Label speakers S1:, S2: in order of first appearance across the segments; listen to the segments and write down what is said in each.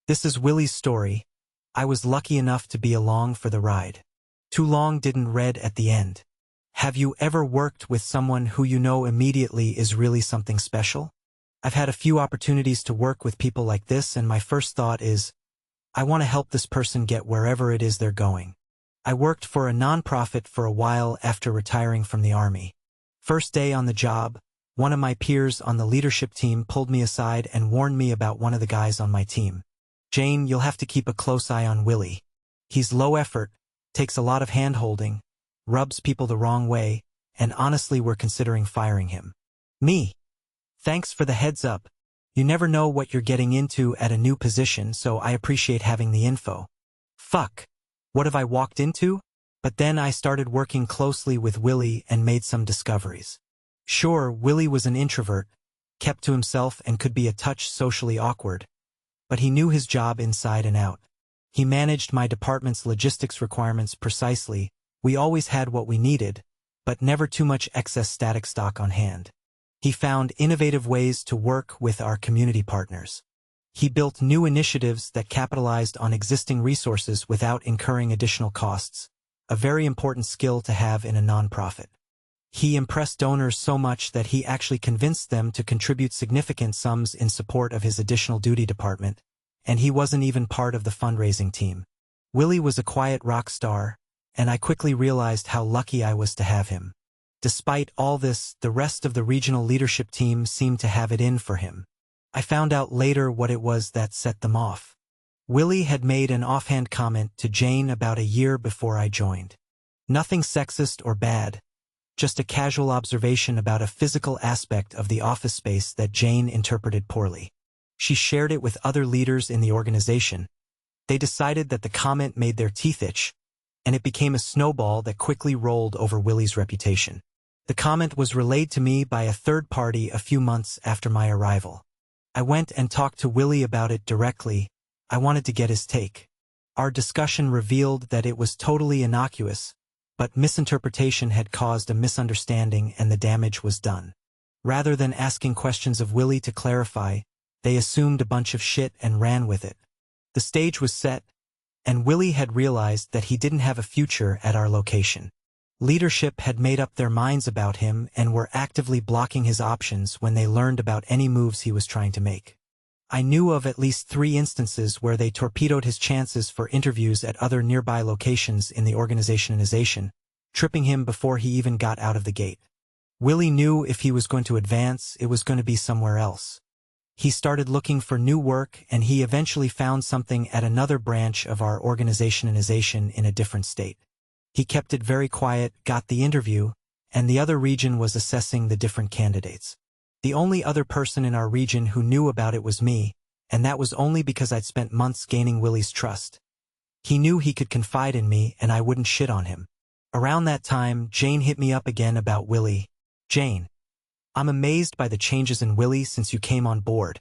S1: This is Willie's story. I was lucky enough to be along for the ride. Too long didn't read at the end. Have you ever worked with someone who you know immediately is really something special? I've had a few opportunities to work with people like this, and my first thought is, I want to help this person get wherever it is they're going. I worked for a nonprofit for a while after retiring from the Army. First day on the job, one of my peers on the leadership team pulled me aside and warned me about one of the guys on my team. Jane, you'll have to keep a close eye on Willie. He's low effort, takes a lot of hand-holding, rubs people the wrong way, and honestly we're considering firing him. Me. Thanks for the heads up. You never know what you're getting into at a new position, so I appreciate having the info. Fuck. What have I walked into? But then I started working closely with Willie and made some discoveries. Sure, Willie was an introvert, kept to himself and could be a touch socially awkward, but he knew his job inside and out. He managed my department's logistics requirements precisely. We always had what we needed, but never too much excess static stock on hand. He found innovative ways to work with our community partners. He built new initiatives that capitalized on existing resources without incurring additional costs, a very important skill to have in a nonprofit. He impressed donors so much that he actually convinced them to contribute significant sums in support of his additional duty department, and he wasn't even part of the fundraising team. Willie was a quiet rock star, and I quickly realized how lucky I was to have him. Despite all this, the rest of the regional leadership team seemed to have it in for him. I found out later what it was that set them off. Willie had made an offhand comment to Jane about a year before I joined. Nothing sexist or bad, just a casual observation about a physical aspect of the office space that Jane interpreted poorly. She shared it with other leaders in the organization. They decided that the comment made their teeth itch, and it became a snowball that quickly rolled over Willie's reputation. The comment was relayed to me by a third party a few months after my arrival. I went and talked to Willie about it directly. I wanted to get his take. Our discussion revealed that it was totally innocuous, but misinterpretation had caused a misunderstanding and the damage was done. Rather than asking questions of Willie to clarify, they assumed a bunch of shit and ran with it. The stage was set, and Willie had realized that he didn't have a future at our location. Leadership had made up their minds about him and were actively blocking his options when they learned about any moves he was trying to make. I knew of at least 3 instances where they torpedoed his chances for interviews at other nearby locations in the organizationization, tripping him before he even got out of the gate. Willie knew if he was going to advance, it was going to be somewhere else. He started looking for new work, and he eventually found something at another branch of our organizationization in a different state. He kept it very quiet, got the interview, and the other region was assessing the different candidates. The only other person in our region who knew about it was me, and that was only because I'd spent months gaining Willie's trust. He knew he could confide in me and I wouldn't shit on him. Around that time, Jane hit me up again about Willie. Jane, I'm amazed by the changes in Willie since you came on board.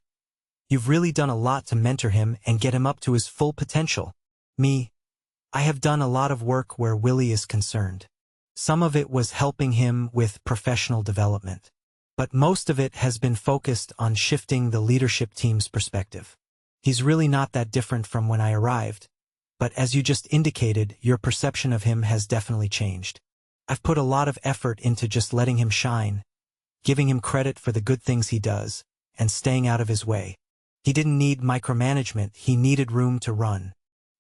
S1: You've really done a lot to mentor him and get him up to his full potential. Me, I have done a lot of work where Willie is concerned. Some of it was helping him with professional development. But most of it has been focused on shifting the leadership team's perspective. He's really not that different from when I arrived, but as you just indicated, your perception of him has definitely changed. I've put a lot of effort into just letting him shine, giving him credit for the good things he does, and staying out of his way. He didn't need micromanagement, he needed room to run.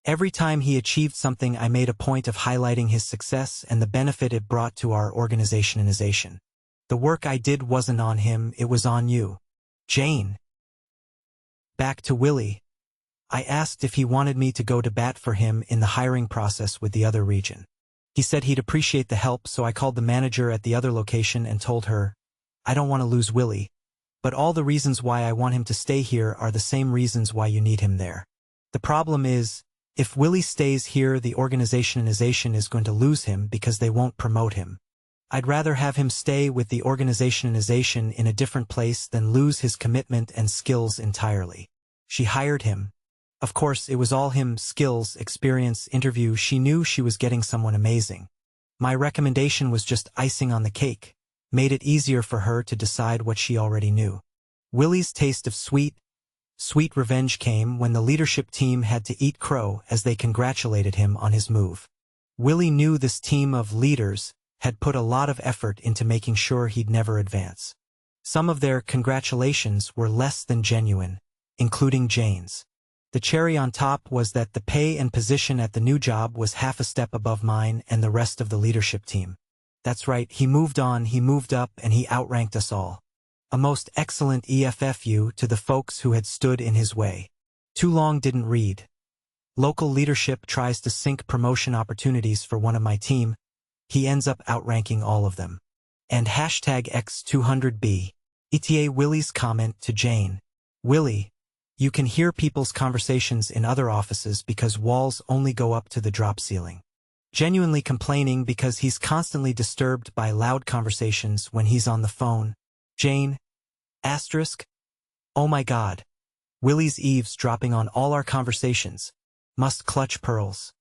S1: Every time he achieved something, I made a point of highlighting his success and the benefit it brought to our organizationization. The work I did wasn't on him, it was on you. Jane. Back to Willie. I asked if he wanted me to go to bat for him in the hiring process with the other region. He said he'd appreciate the help, so I called the manager at the other location and told her, I don't want to lose Willie, but all the reasons why I want him to stay here are the same reasons why you need him there. The problem is, if Willie stays here, the organizationization is going to lose him because they won't promote him. I'd rather have him stay with the organizationization in a different place than lose his commitment and skills entirely. She hired him. Of course, it was all him, skills, experience, interview. She knew she was getting someone amazing. My recommendation was just icing on the cake, made it easier for her to decide what she already knew. Willie's taste of sweet, Sweet revenge came when the leadership team had to eat crow as they congratulated him on his move. Willie knew this team of leaders had put a lot of effort into making sure he'd never advance. Some of their congratulations were less than genuine, including Jane's. The cherry on top was that the pay and position at the new job was half a step above mine and the rest of the leadership team. That's right, he moved on, he moved up, and he outranked us all. A most excellent EFFU to the folks who had stood in his way. Too long didn't read. Local leadership tries to sync promotion opportunities for one of my team. He ends up outranking all of them. And #X200B. ETA Willie's comment to Jane. Willie, you can hear people's conversations in other offices because walls only go up to the drop ceiling. Genuinely complaining because he's constantly disturbed by loud conversations when he's on the phone. Jane, asterisk. Oh my God. Willie's eavesdropping on all our conversations. Must clutch pearls.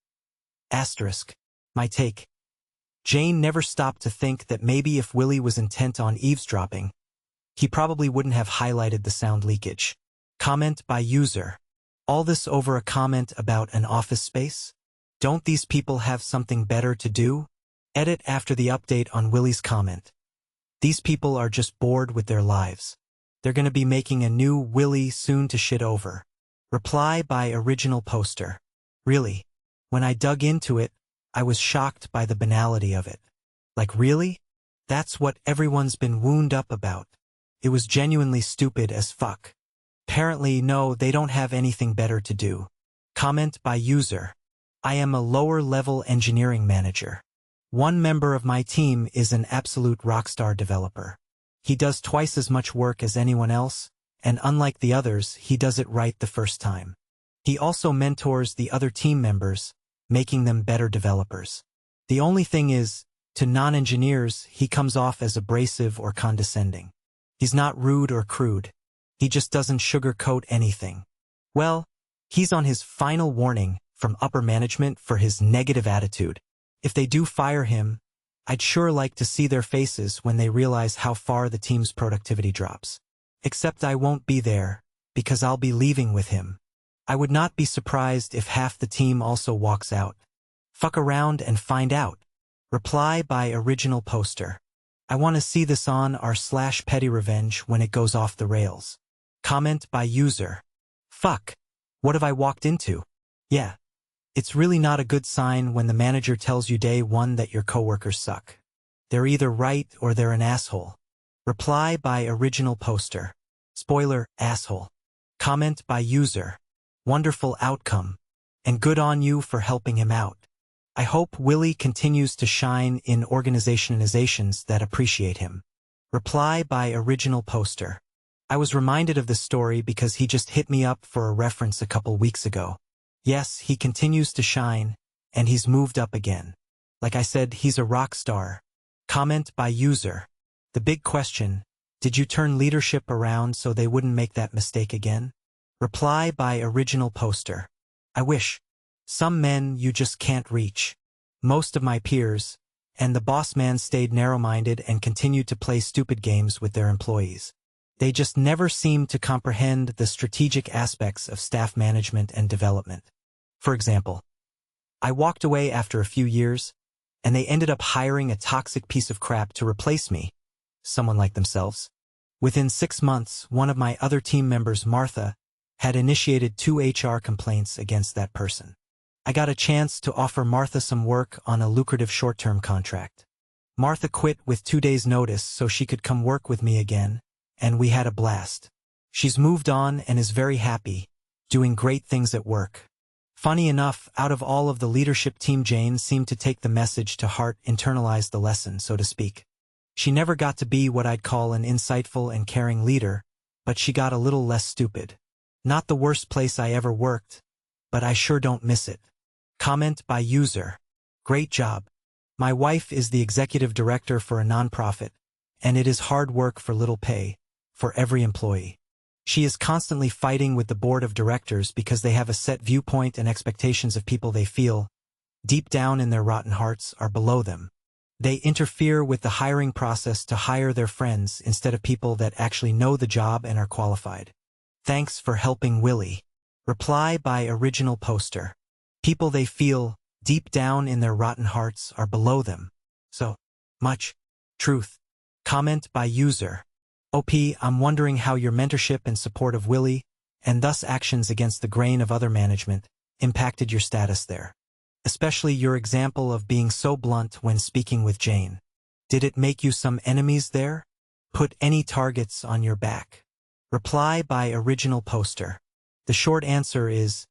S1: Asterisk. My take. Jane never stopped to think that maybe if Willie was intent on eavesdropping, he probably wouldn't have highlighted the sound leakage. Comment by user. All this over a comment about an office space? Don't these people have something better to do? Edit after the update on Willie's comment. These people are just bored with their lives. They're gonna be making a new Willie soon to shit over. Reply by original poster. Really? When I dug into it, I was shocked by the banality of it. Like really? That's what everyone's been wound up about. It was genuinely stupid as fuck. Apparently, no, they don't have anything better to do. Comment by user. I am a lower-level engineering manager. One member of my team is an absolute rockstar developer. He does twice as much work as anyone else, and unlike the others, he does it right the first time. He also mentors the other team members, making them better developers. The only thing is, to non-engineers, he comes off as abrasive or condescending. He's not rude or crude. He just doesn't sugarcoat anything. Well, he's on his final warning from upper management for his negative attitude. If they do fire him, I'd sure like to see their faces when they realize how far the team's productivity drops. Except I won't be there, because I'll be leaving with him. I would not be surprised if half the team also walks out. Fuck around and find out. Reply by original poster. I want to see this on r/petty revenge when it goes off the rails. Comment by user. Fuck. What have I walked into? Yeah. It's really not a good sign when the manager tells you day one that your coworkers suck. They're either right or they're an asshole. Reply by original poster. Spoiler, asshole. Comment by user. Wonderful outcome. And good on you for helping him out. I hope Willie continues to shine in organizations that appreciate him. Reply by original poster. I was reminded of this story because he just hit me up for a reference a couple weeks ago. Yes, he continues to shine, and he's moved up again. Like I said, he's a rock star. Comment by user. The big question, did you turn leadership around so they wouldn't make that mistake again? Reply by original poster. I wish. Some men you just can't reach. Most of my peers, and the boss man stayed narrow-minded and continued to play stupid games with their employees. They just never seemed to comprehend the strategic aspects of staff management and development. For example, I walked away after a few years, and they ended up hiring a toxic piece of crap to replace me, someone like themselves. Within 6 months, one of my other team members, Martha, had initiated 2 HR complaints against that person. I got a chance to offer Martha some work on a lucrative short-term contract. Martha quit with 2 days' notice so she could come work with me again, and we had a blast. She's moved on and is very happy, doing great things at work. Funny enough, out of all of the leadership team, Jane seemed to take the message to heart, internalize the lesson, so to speak. She never got to be what I'd call an insightful and caring leader, but she got a little less stupid. Not the worst place I ever worked, but I sure don't miss it. Comment by user. Great job. My wife is the executive director for a nonprofit, and it is hard work for little pay, for every employee. She is constantly fighting with the board of directors because they have a set viewpoint and expectations of people they feel, deep down in their rotten hearts, are below them. They interfere with the hiring process to hire their friends instead of people that actually know the job and are qualified. Thanks for helping Willie. Reply by original poster. People they feel, deep down in their rotten hearts, are below them. So much. Truth. Comment by user. OP, I'm wondering how your mentorship and support of Willie, and thus actions against the grain of other management, impacted your status there. Especially your example of being so blunt when speaking with Jane. Did it make you some enemies there? Put any targets on your back. Reply by original poster. The short answer is,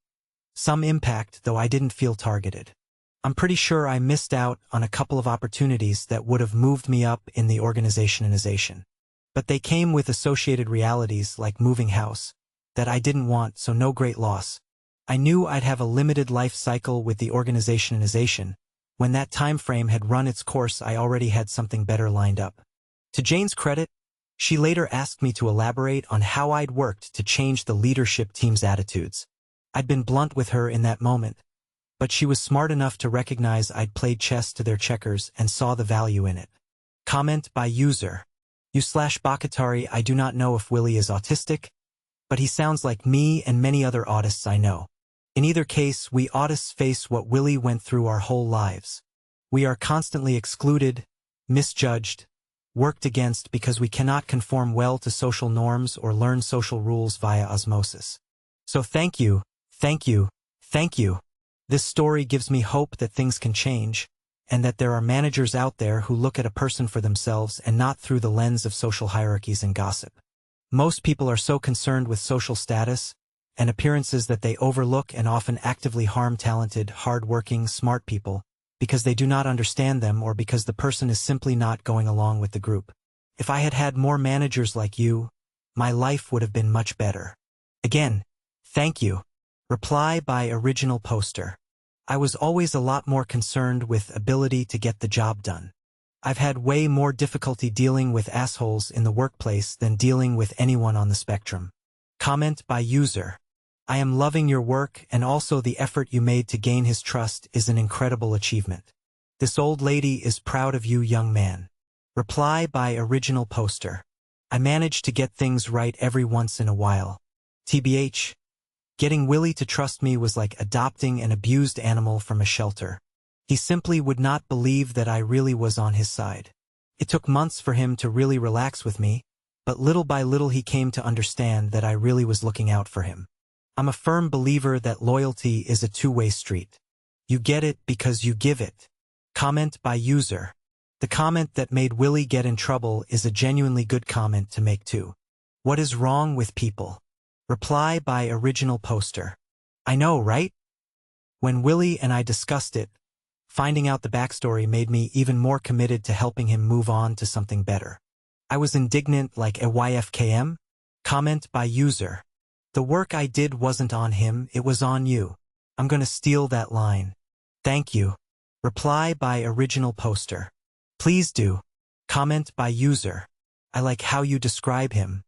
S1: some impact, though I didn't feel targeted. I'm pretty sure I missed out on a couple of opportunities that would have moved me up in the organizationization. But they came with associated realities like moving house, that I didn't want, so no great loss. I knew I'd have a limited life cycle with the organizationization. When that time frame had run its course, I already had something better lined up. To Jane's credit, she later asked me to elaborate on how I'd worked to change the leadership team's attitudes. I'd been blunt with her in that moment, but she was smart enough to recognize I'd played chess to their checkers and saw the value in it. Comment by user. U/Bakatari, I do not know if Willie is autistic, but he sounds like me and many other autists I know. In either case, we autists face what Willie went through our whole lives. We are constantly excluded, misjudged, worked against because we cannot conform well to social norms or learn social rules via osmosis. So thank you, thank you, thank you. This story gives me hope that things can change, and that there are managers out there who look at a person for themselves and not through the lens of social hierarchies and gossip. Most people are so concerned with social status and appearances that they overlook and often actively harm talented, hard-working, smart people because they do not understand them or because the person is simply not going along with the group. If I had had more managers like you, my life would have been much better. Again, thank you. Reply by original poster. I was always a lot more concerned with ability to get the job done. I've had way more difficulty dealing with assholes in the workplace than dealing with anyone on the spectrum. Comment by user. I am loving your work, and also the effort you made to gain his trust is an incredible achievement. This old lady is proud of you, young man. Reply by original poster. I manage to get things right every once in a while. TBH. Getting Willie to trust me was like adopting an abused animal from a shelter. He simply would not believe that I really was on his side. It took months for him to really relax with me, but little by little he came to understand that I really was looking out for him. I'm a firm believer that loyalty is a two-way street. You get it because you give it. Comment by user. The comment that made Willie get in trouble is a genuinely good comment to make too. What is wrong with people? Reply by original poster. I know, right? When Willie and I discussed it, finding out the backstory made me even more committed to helping him move on to something better. I was indignant like a YFKM? Comment by user. The work I did wasn't on him, it was on you. I'm gonna steal that line. Thank you. Reply by original poster. Please do. Comment by user. I like how you describe him.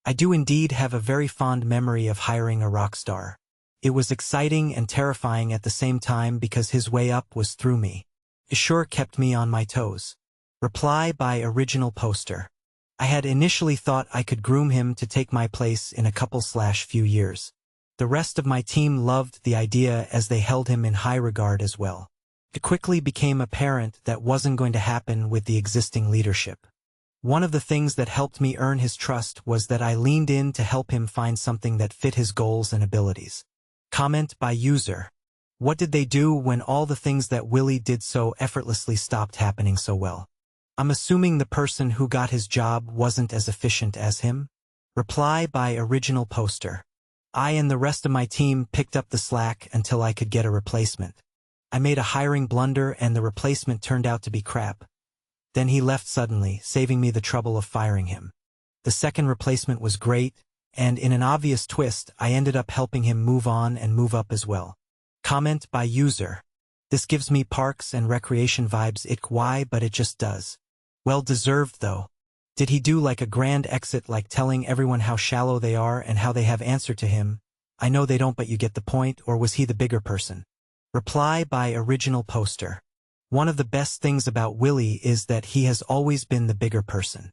S1: I do indeed have a very fond memory of hiring a rock star. It was exciting and terrifying at the same time because his way up was through me. It sure kept me on my toes. Reply by original poster. I had initially thought I could groom him to take my place in a couple/few years. The rest of my team loved the idea as they held him in high regard as well. It quickly became apparent that wasn't going to happen with the existing leadership. One of the things that helped me earn his trust was that I leaned in to help him find something that fit his goals and abilities. Comment by user. What did they do when all the things that Willie did so effortlessly stopped happening so well? I'm assuming the person who got his job wasn't as efficient as him? Reply by original poster. I and the rest of my team picked up the slack until I could get a replacement. I made a hiring blunder and the replacement turned out to be crap. Then he left suddenly, saving me the trouble of firing him. The second replacement was great, and in an obvious twist, I ended up helping him move on and move up as well. Comment by user. This gives me parks and recreation vibes. Why, but it just does. Well deserved though. Did he do like a grand exit, like telling everyone how shallow they are and how they have answer to him? I know they don't, but you get the point. Or was he the bigger person? Reply by original poster. One of the best things about Willie is that he has always been the bigger person.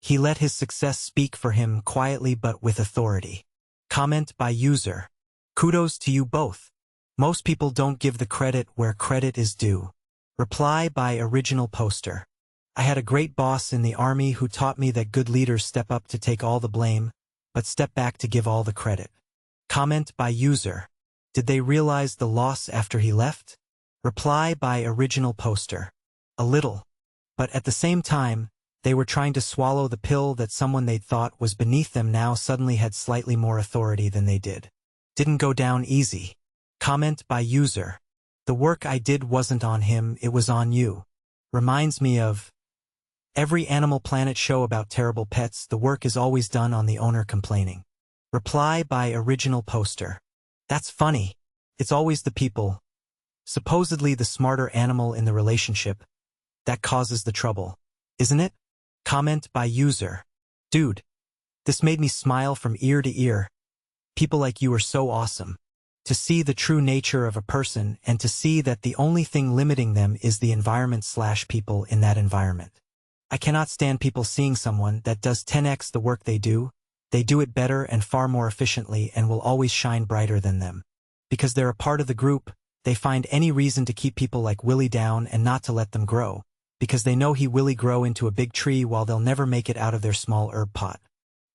S1: He let his success speak for him quietly but with authority. Comment by user. Kudos to you both. Most people don't give the credit where credit is due. Reply by original poster. I had a great boss in the army who taught me that good leaders step up to take all the blame, but step back to give all the credit. Comment by user. Did they realize the loss after he left? Reply by original poster. A little. But at the same time, they were trying to swallow the pill that someone they thought was beneath them now suddenly had slightly more authority than they did. Didn't go down easy. Comment by user. The work I did wasn't on him, it was on you. Reminds me of every Animal Planet show about terrible pets. The work is always done on the owner complaining. Reply by original poster. That's funny. It's always the people, supposedly the smarter animal in the relationship, that causes the trouble, isn't it? Comment by user. Dude, this made me smile from ear to ear. People like you are so awesome. To see the true nature of a person and to see that the only thing limiting them is the environment/people in that environment. I cannot stand people seeing someone that does 10x the work they do it better and far more efficiently and will always shine brighter than them. Because they're a part of the group, they find any reason to keep people like Willie down and not to let them grow, because they know he will grow into a big tree while they'll never make it out of their small herb pot.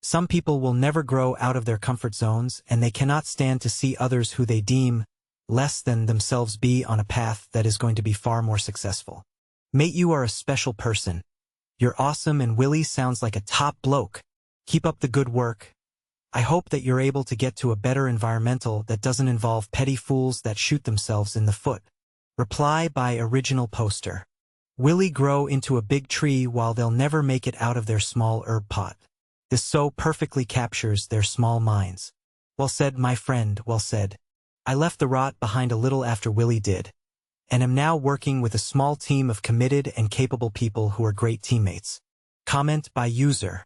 S1: Some people will never grow out of their comfort zones and they cannot stand to see others who they deem less than themselves be on a path that is going to be far more successful. Mate, you are a special person. You're awesome and Willie sounds like a top bloke. Keep up the good work. I hope that you're able to get to a better environmental that doesn't involve petty fools that shoot themselves in the foot. Reply by original poster. Willie grow into a big tree while they'll never make it out of their small herb pot. This so perfectly captures their small minds. Well said, my friend, well said. I left the rot behind a little after Willie did, and am now working with a small team of committed and capable people who are great teammates. Comment by user.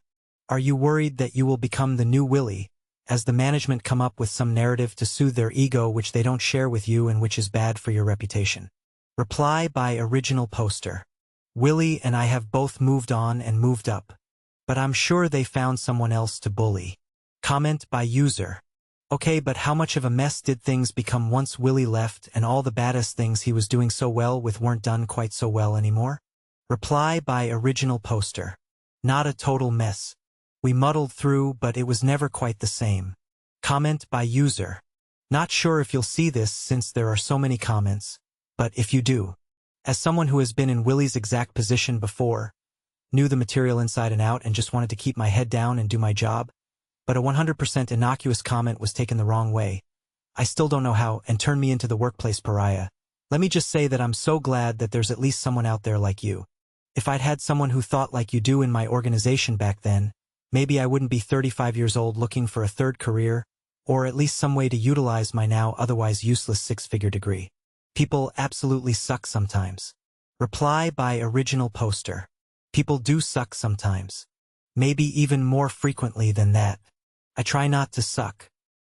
S1: Are you worried that you will become the new Willie, as the management come up with some narrative to soothe their ego which they don't share with you and which is bad for your reputation? Reply by original poster. Willie and I have both moved on and moved up, but I'm sure they found someone else to bully. Comment by user. Okay, but how much of a mess did things become once Willie left and all the baddest things he was doing so well with weren't done quite so well anymore? Reply by original poster. Not a total mess. We muddled through, but it was never quite the same. Comment by user. Not sure if you'll see this since there are so many comments, but if you do, as someone who has been in Willie's exact position before, knew the material inside and out and just wanted to keep my head down and do my job, but a 100% innocuous comment was taken the wrong way. I still don't know how and turned me into the workplace pariah. Let me just say that I'm so glad that there's at least someone out there like you. If I'd had someone who thought like you do in my organization back then, maybe I wouldn't be 35 years old looking for a third career, or at least some way to utilize my now otherwise useless six-figure degree. People absolutely suck sometimes. Reply by original poster. People do suck sometimes. Maybe even more frequently than that. I try not to suck.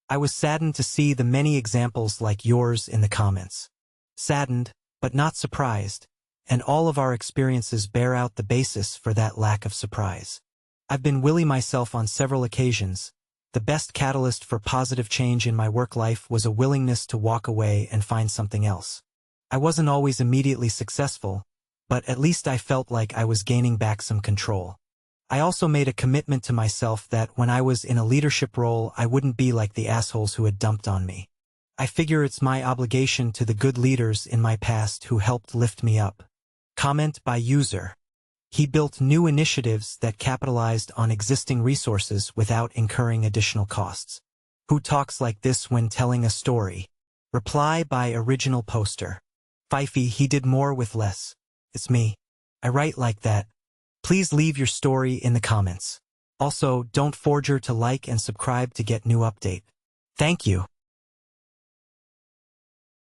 S1: I was saddened to see the many examples like yours in the comments. Saddened, but not surprised, and all of our experiences bear out the basis for that lack of surprise. I've been Willie myself on several occasions. The best catalyst for positive change in my work life was a willingness to walk away and find something else. I wasn't always immediately successful, but at least I felt like I was gaining back some control. I also made a commitment to myself that when I was in a leadership role, I wouldn't be like the assholes who had dumped on me. I figure it's my obligation to the good leaders in my past who helped lift me up. Comment by user. He built new initiatives that capitalized on existing resources without incurring additional costs. Who talks like this when telling a story? Reply by original poster. Fifey, he did more with less. It's me. I write like that. Please leave your story in the comments. Also, don't forget to like and subscribe to get new update. Thank you.